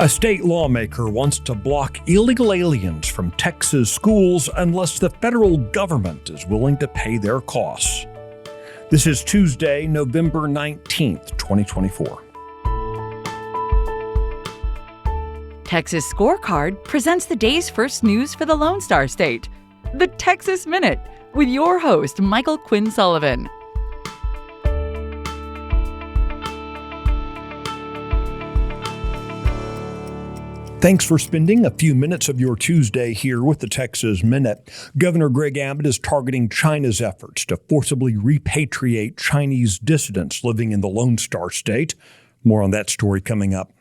A state lawmaker wants to block illegal aliens from Texas schools unless the federal government is willing to pay their costs. This is Tuesday, November 19th, 2024. Texas Scorecard presents the day's first news for the Lone Star State, the Texas Minute, with your host, Michael Quinn Sullivan. Thanks for spending a few minutes of your Tuesday here with the Texas Minute. Governor Greg Abbott is targeting China's efforts to forcibly repatriate Chinese dissidents living in the Lone Star State. More on that story coming up.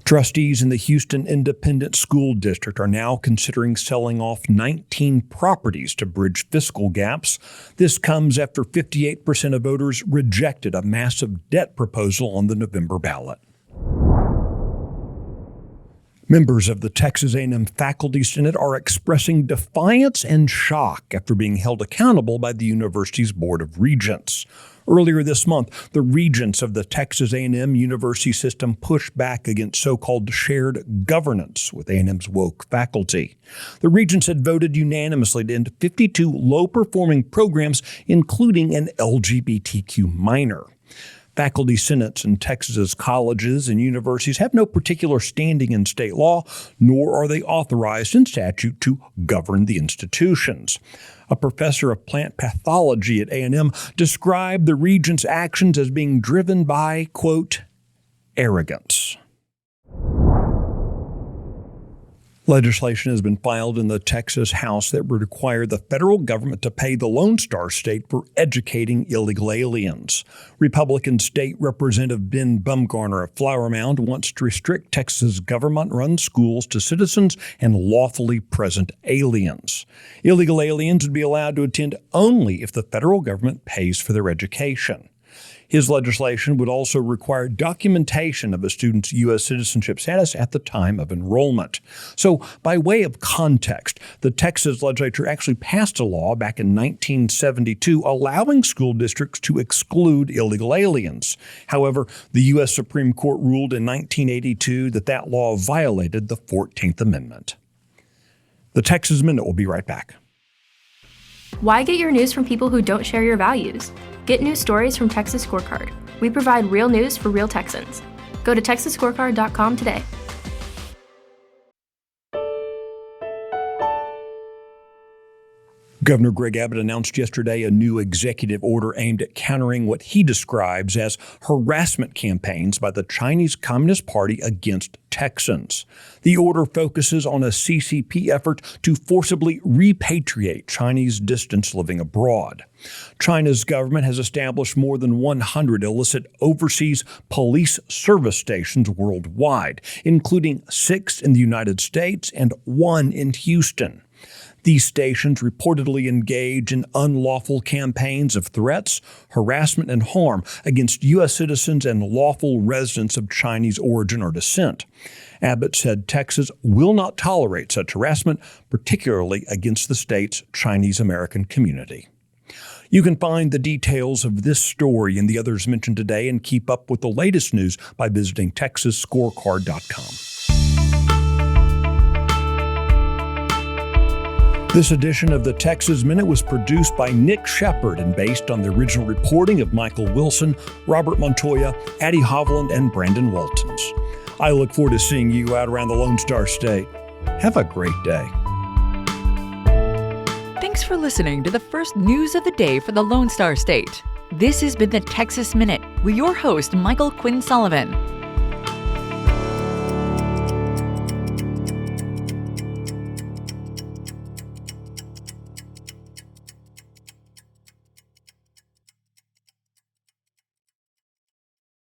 Trustees in the Houston Independent School District are now considering selling off 19 properties to bridge fiscal gaps. This comes after 58% of voters rejected a massive debt proposal on the November ballot. Members of the Texas A&M Faculty Senate are expressing defiance and shock after being held accountable by the university's Board of Regents. Earlier this month, the Regents of the Texas A&M University system pushed back against so-called shared governance with A&M's woke faculty. The Regents had voted unanimously to end 52 low-performing programs, including an LGBTQ minor. Faculty senates in Texas's colleges and universities have no particular standing in state law, nor are they authorized in statute to govern the institutions. A professor of plant pathology at A&M described the Regents' actions as being driven by, quote, arrogance. Legislation has been filed in the Texas House that would require the federal government to pay the Lone Star State for educating illegal aliens. Republican State Representative Ben Bumgarner of Flower Mound wants to restrict Texas government-run schools to citizens and lawfully present aliens. Illegal aliens would be allowed to attend only if the federal government pays for their education. His legislation would also require documentation of a student's U.S. citizenship status at the time of enrollment. So, by way of context, the Texas legislature actually passed a law back in 1972 allowing school districts to exclude illegal aliens. However, the U.S. Supreme Court ruled in 1982 that law violated the 14th Amendment. The Texas Minute will be right back. Why get your news from people who don't share your values? Get news stories from Texas Scorecard. We provide real news for real Texans. Go to TexasScorecard.com today. Governor Greg Abbott announced yesterday a new executive order aimed at countering what he describes as harassment campaigns by the Chinese Communist Party against Texans. The order focuses on a CCP effort to forcibly repatriate Chinese dissidents living abroad. China's government has established more than 100 illicit overseas police service stations worldwide, including 6 in the United States and 1 in Houston. These stations reportedly engage in unlawful campaigns of threats, harassment, and harm against U.S. citizens and lawful residents of Chinese origin or descent. Abbott said Texas will not tolerate such harassment, particularly against the state's Chinese American community. You can find the details of this story and the others mentioned today and keep up with the latest news by visiting TexasScorecard.com. This edition of the Texas Minute was produced by Nick Shepard and based on the original reporting of Michael Wilson, Robert Montoya, Addie Hovland, and Brandon Waltons. I look forward to seeing you out around the Lone Star State. Have a great day. Thanks for listening to the first news of the day for the Lone Star State. This has been the Texas Minute with your host, Michael Quinn Sullivan.